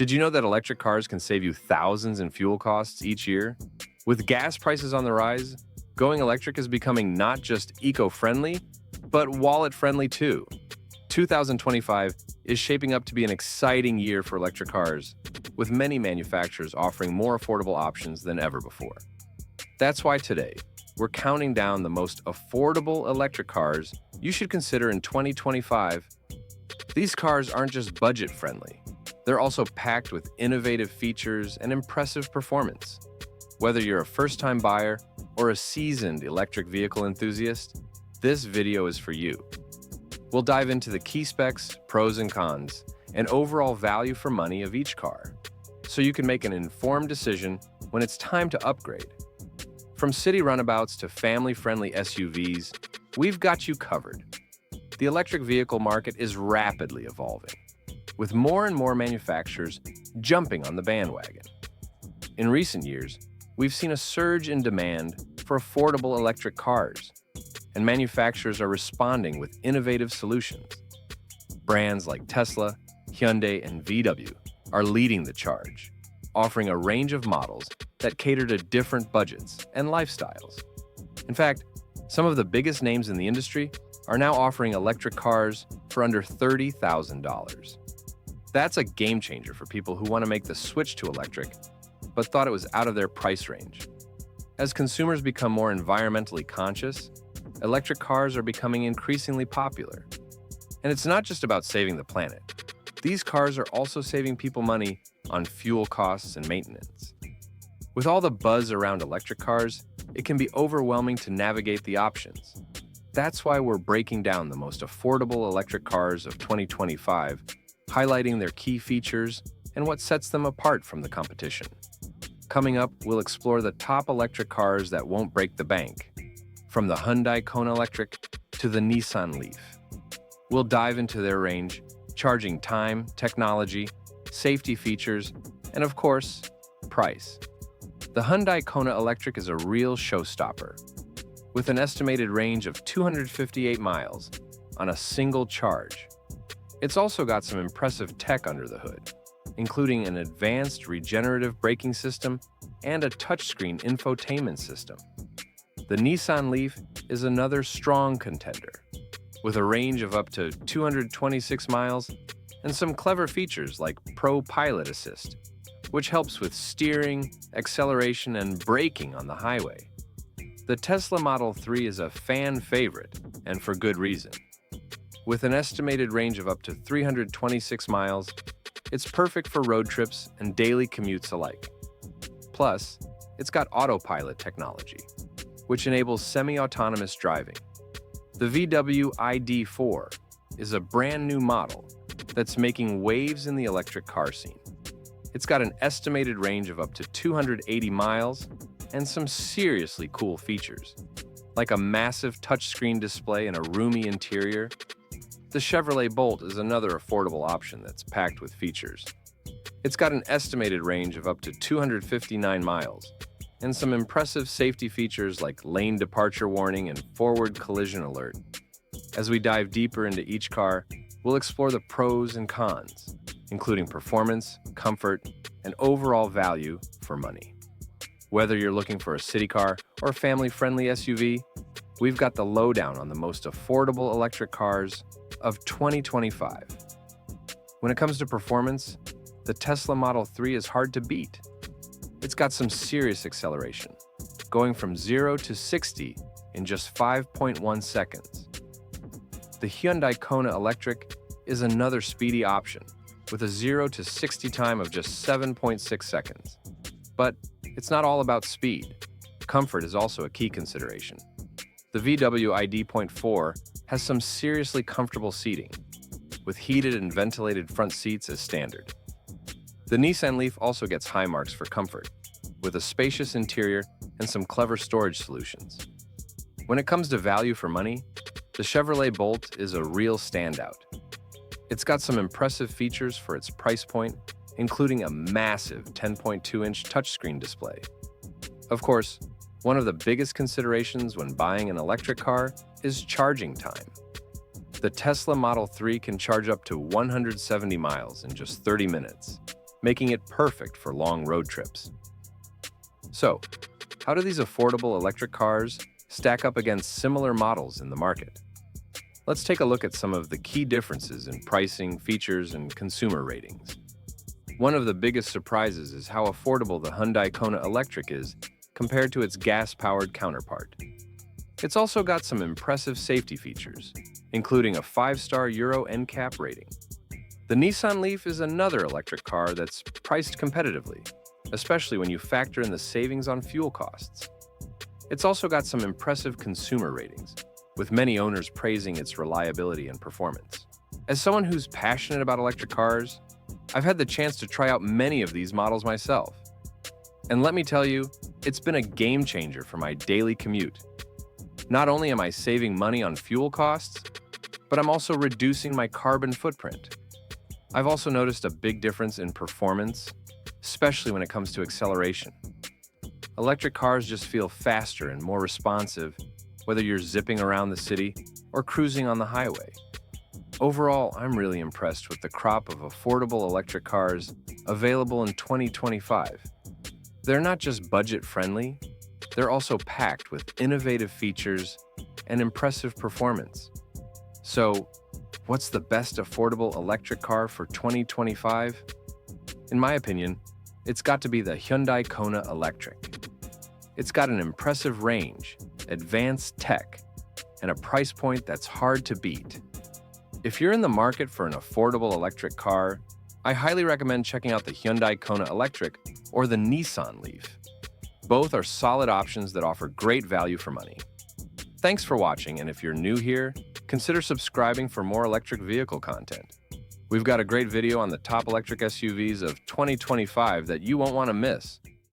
Did you know that electric cars can save you thousands in fuel costs each year? With gas prices on the rise, going electric is becoming not just eco-friendly, but wallet-friendly too. 2025 is shaping up to be an exciting year for electric cars, with many manufacturers offering more affordable options than ever before. That's why today, we're counting down the most affordable electric cars you should consider in 2025. These cars aren't just budget-friendly. They're also packed with innovative features and impressive performance. Whether you're a first-time buyer or a seasoned electric vehicle enthusiast, this video is for you. We'll dive into the key specs, pros and cons, and overall value for money of each car, so you can make an informed decision when it's time to upgrade. From city runabouts to family-friendly SUVs, we've got you covered. The electric vehicle market is rapidly evolving, with more and more manufacturers jumping on the bandwagon. In recent years, we've seen a surge in demand for affordable electric cars, and manufacturers are responding with innovative solutions. Brands like Tesla, Hyundai, and VW are leading the charge, offering a range of models that cater to different budgets and lifestyles. In fact, some of the biggest names in the industry are now offering electric cars for under $30,000. That's a game changer for people who want to make the switch to electric, but thought it was out of their price range. As consumers become more environmentally conscious, electric cars are becoming increasingly popular. And it's not just about saving the planet. These cars are also saving people money on fuel costs and maintenance. With all the buzz around electric cars, it can be overwhelming to navigate the options. That's why we're breaking down the most affordable electric cars of 2025, highlighting their key features and what sets them apart from the competition. Coming up, we'll explore the top electric cars that won't break the bank, from the Hyundai Kona Electric to the Nissan Leaf. We'll dive into their range, charging time, technology, safety features, and of course, price. The Hyundai Kona Electric is a real showstopper, with an estimated range of 258 miles on a single charge. It's also got some impressive tech under the hood, including an advanced regenerative braking system and a touchscreen infotainment system. The Nissan Leaf is another strong contender, with a range of up to 226 miles and some clever features like Pro Pilot Assist, which helps with steering, acceleration, and braking on the highway. The Tesla Model 3 is a fan favorite, and for good reason. With an estimated range of up to 326 miles, it's perfect for road trips and daily commutes alike. Plus, it's got autopilot technology, which enables semi-autonomous driving. The VW ID.4 is a brand new model that's making waves in the electric car scene. It's got an estimated range of up to 280 miles and some seriously cool features, like a massive touchscreen display and a roomy interior. The Chevrolet Bolt is another affordable option that's packed with features. It's got an estimated range of up to 259 miles and some impressive safety features like lane departure warning and forward collision alert. As we dive deeper into each car, we'll explore the pros and cons, including performance, comfort, and overall value for money. Whether you're looking for a city car or a family-friendly SUV, we've got the lowdown on the most affordable electric cars of 2025. When it comes to performance, the Tesla Model 3 is hard to beat. It's got some serious acceleration, going from 0 to 60 in just 5.1 seconds. The Hyundai Kona Electric is another speedy option, with a 0 to 60 time of just 7.6 seconds. But it's not all about speed. Comfort is also a key consideration. The VW ID.4 has some seriously comfortable seating, with heated and ventilated front seats as standard. The Nissan Leaf also gets high marks for comfort, with a spacious interior and some clever storage solutions. When it comes to value for money, the Chevrolet Bolt is a real standout. It's got some impressive features for its price point, including a massive 10.2-inch touchscreen display. Of course, one of the biggest considerations when buying an electric car is charging time. The Tesla Model 3 can charge up to 170 miles in just 30 minutes, making it perfect for long road trips. So, how do these affordable electric cars stack up against similar models in the market? Let's take a look at some of the key differences in pricing, features, and consumer ratings. One of the biggest surprises is how affordable the Hyundai Kona electric is compared to its gas-powered counterpart. It's also got some impressive safety features, including a 5-star Euro NCAP rating. The Nissan Leaf is another electric car that's priced competitively, especially when you factor in the savings on fuel costs. It's also got some impressive consumer ratings, with many owners praising its reliability and performance. As someone who's passionate about electric cars, I've had the chance to try out many of these models myself. And let me tell you, it's been a game changer for my daily commute. Not only am I saving money on fuel costs, but I'm also reducing my carbon footprint. I've also noticed a big difference in performance, especially when it comes to acceleration. Electric cars just feel faster and more responsive, whether you're zipping around the city or cruising on the highway. Overall, I'm really impressed with the crop of affordable electric cars available in 2025. They're not just budget-friendly, they're also packed with innovative features and impressive performance. So, what's the best affordable electric car for 2025? In my opinion, it's got to be the Hyundai Kona Electric. It's got an impressive range, advanced tech, and a price point that's hard to beat. If you're in the market for an affordable electric car, I highly recommend checking out the Hyundai Kona Electric or the Nissan Leaf. Both are solid options that offer great value for money. Thanks for watching, and if you're new here, consider subscribing for more electric vehicle content. We've got a great video on the top electric SUVs of 2025 that you won't want to miss.